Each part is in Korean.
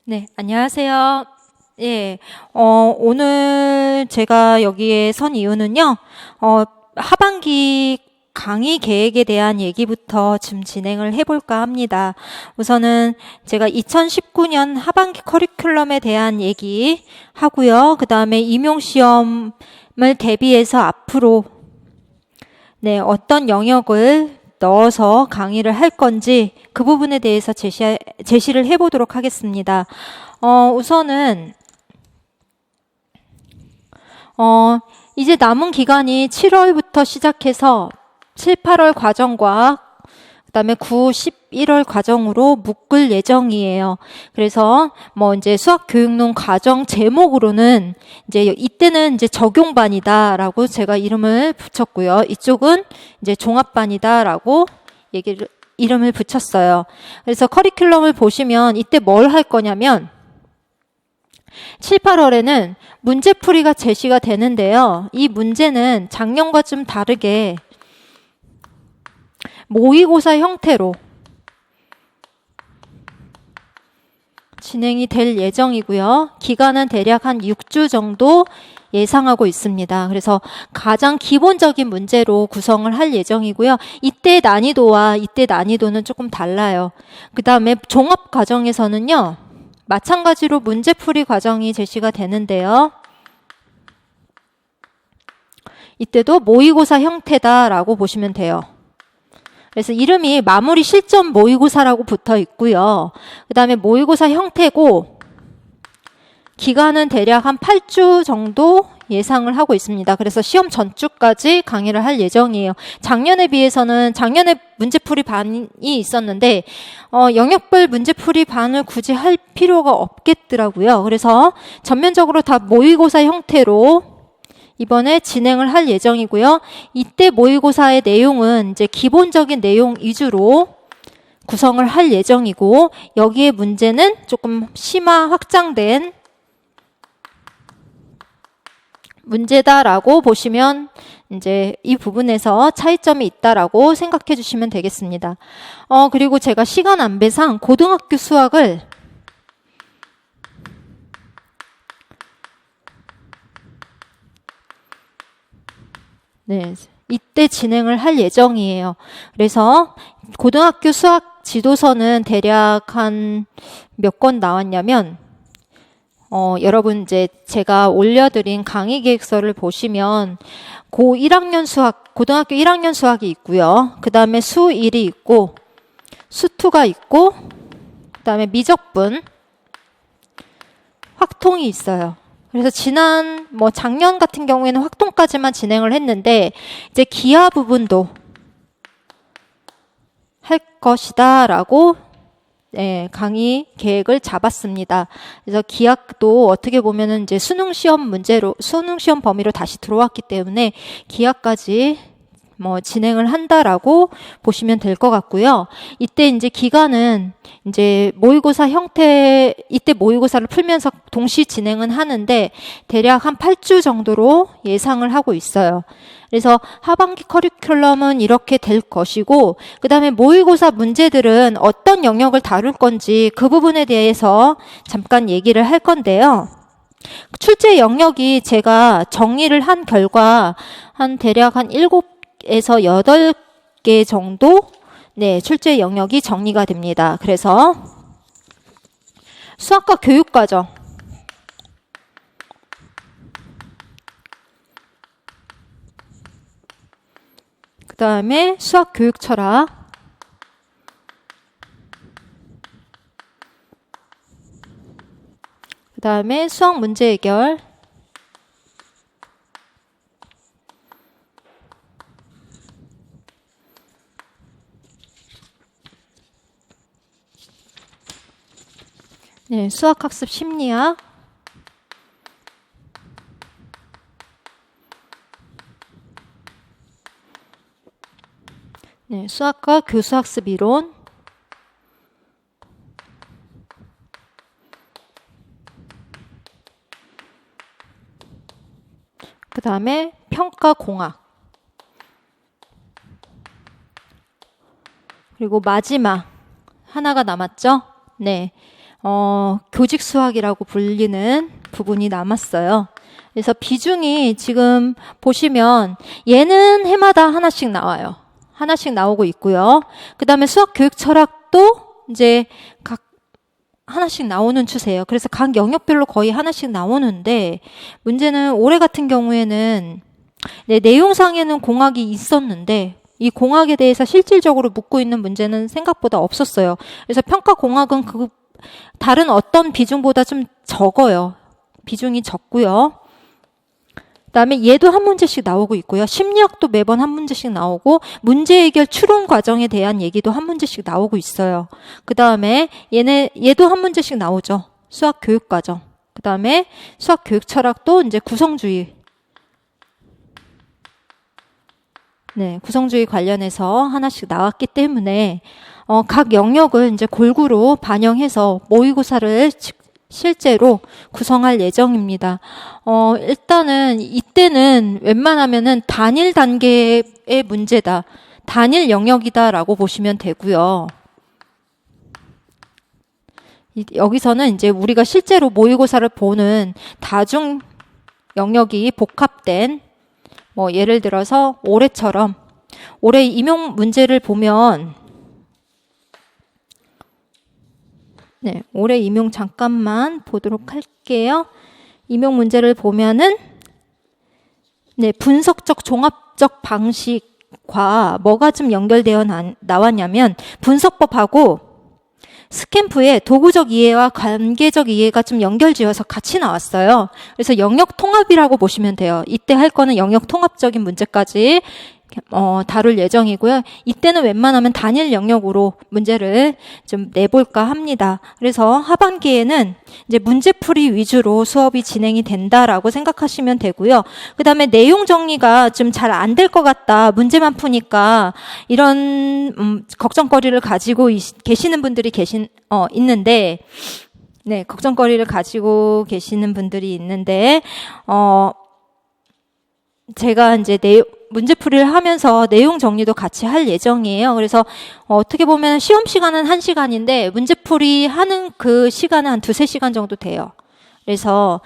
네, 안녕하세요. 예, 오늘 제가 여기에 선 이유는요, 하반기 강의 계획에 대한 얘기부터 좀 진행을 해볼까 합니다. 우선은 제가 2019년 하반기 커리큘럼에 대한 얘기 하고요. 그 다음에 임용시험을 대비해서 앞으로 어떤 영역을 넣어서 강의를 할 건지 그 부분에 대해서 제시를 해보도록 하겠습니다. 우선은 이제 남은 기간이 7월부터 시작해서 7, 8월 과정과 그다음에 9, 11월 과정으로 묶을 예정이에요. 그래서 이제 수학교육론 과정 제목으로는 이때는 적용반이다라고 제가 이름을 붙였고요. 이쪽은 이제 종합반이다라고 이름을 붙였어요. 그래서 커리큘럼을 보시면 이때 뭘 할 거냐면 7, 8월에는 문제풀이가 제시가 되는데요. 이 문제는 작년과 좀 다르게 모의고사 형태로 진행이 될 예정이고요. 기간은 대략 한 6주 정도 예상하고 있습니다. 그래서 가장 기본적인 문제로 구성을 할 예정이고요. 이때 난이도는 조금 달라요. 그 다음에 종합 과정에서는요. 마찬가지로 문제풀이 과정이 제시가 되는데요. 이때도 모의고사 형태다라고 보시면 돼요. 그래서 이름이 마무리 실전 모의고사라고 붙어 있고요. 그 다음에 모의고사 형태고 기간은 대략 한 8주 정도 예상을 하고 있습니다. 그래서 시험 전주까지 강의를 할 예정이에요. 작년에 비해서는 작년에 문제풀이 반이 있었는데 영역별 문제풀이 반을 굳이 할 필요가 없겠더라고요. 그래서 전면적으로 다 모의고사 형태로 이번에 진행을 할 예정이고요. 이때 모의고사의 내용은 이제 기본적인 내용 위주로 구성을 할 예정이고 여기에 문제는 조금 심화 확장된 문제다라고 보시면 이제 이 부분에서 차이점이 있다라고 생각해 주시면 되겠습니다. 그리고 제가 시간 안배상 고등학교 수학을 이때 진행을 할 예정이에요. 그래서 고등학교 수학 지도서는 대략 한 몇 권 나왔냐면 여러분 제가 올려드린 강의 계획서를 보시면 고등학교 1학년 수학이 있고요. 그 다음에 수1이 있고 수2가 있고 그 다음에 미적분, 확통이 있어요. 그래서 작년 같은 경우에는 확통까지만 진행을 했는데 이제 기하 부분도 할 것이다라고 강의 계획을 잡았습니다. 그래서 기하도 어떻게 보면은 이제 수능 시험 범위로 다시 들어왔기 때문에 기하까지 진행을 한다라고 보시면 될 것 같고요. 이때 이제 기간은 이때 모의고사를 풀면서 동시 진행은 하는데 대략 한 8주 정도로 예상을 하고 있어요. 그래서 하반기 커리큘럼은 이렇게 될 것이고 그 다음에 모의고사 문제들은 어떤 영역을 다룰 건지 그 부분에 대해서 잠깐 얘기를 할 건데요. 출제 영역이 제가 정리를 한 결과 대략 한 7에서 8개 정도 출제 영역이 정리가 됩니다. 그래서 수학과 교육과정, 그 다음에 수학 교육 철학, 그 다음에 수학 문제 해결, 수학학습 심리학, 수학과 교수학습 이론, 그 다음에 평가공학, 그리고 마지막 하나가 남았죠? 교직 수학이라고 불리는 부분이 남았어요. 그래서 비중이 지금 보시면 얘는 해마다 하나씩 나와요. 하나씩 나오고 있고요. 그 다음에 수학 교육 철학도 이제 각 하나씩 나오는 추세예요. 그래서 각 영역별로 거의 하나씩 나오는데 문제는 올해 같은 경우에는 내용상에는 공학이 있었는데 이 공학에 대해서 실질적으로 묻고 있는 문제는 생각보다 없었어요. 그래서 평가 공학은 그 다른 어떤 비중보다 좀 적어요. 비중이 적고요. 그다음에 얘도 한 문제씩 나오고 있고요. 심리학도 매번 한 문제씩 나오고 문제 해결 추론 과정에 대한 얘기도 한 문제씩 나오고 있어요. 그다음에 얘도 한 문제씩 나오죠. 수학 교육 과정. 그다음에 수학 교육 철학도 이제 구성주의. 네, 구성주의 관련해서 하나씩 나왔기 때문에 각 영역을 이제 골고루 반영해서 모의고사를 실제로 구성할 예정입니다. 일단은 이때는 웬만하면은 단일 단계의 문제다. 단일 영역이다라고 보시면 되고요. 여기서는 이제 우리가 실제로 모의고사를 보는 다중 영역이 복합된 예를 들어서 올해처럼 올해 임용 문제를 보면 올해 임용 잠깐만 보도록 할게요. 임용 문제를 보면은 분석적 종합적 방식과 뭐가 좀 연결되어 나왔냐면 분석법하고 스캠프의 도구적 이해와 관계적 이해가 좀 연결지어서 같이 나왔어요. 그래서 영역 통합이라고 보시면 돼요. 이때 할 거는 영역 통합적인 문제까지 다룰 예정이고요. 이때는 웬만하면 단일 영역으로 문제를 좀 내볼까 합니다. 그래서 하반기에는 이제 문제풀이 위주로 수업이 진행이 된다라고 생각하시면 되고요. 그 다음에 내용 정리가 좀 잘 안 될 것 같다. 문제만 푸니까 이런 걱정거리를 가지고 계시는 분들이 있는데 걱정거리를 가지고 계시는 분들이 있는데 제가 이제 문제풀이를 하면서 내용 정리도 같이 할 예정이에요. 그래서 어떻게 보면 시험 시간은 1시간인데 문제풀이 하는 그 시간은 한 2-3시간 정도 돼요. 그래서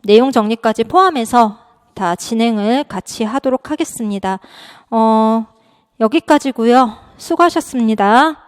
내용 정리까지 포함해서 다 진행을 같이 하도록 하겠습니다. 여기까지고요. 수고하셨습니다.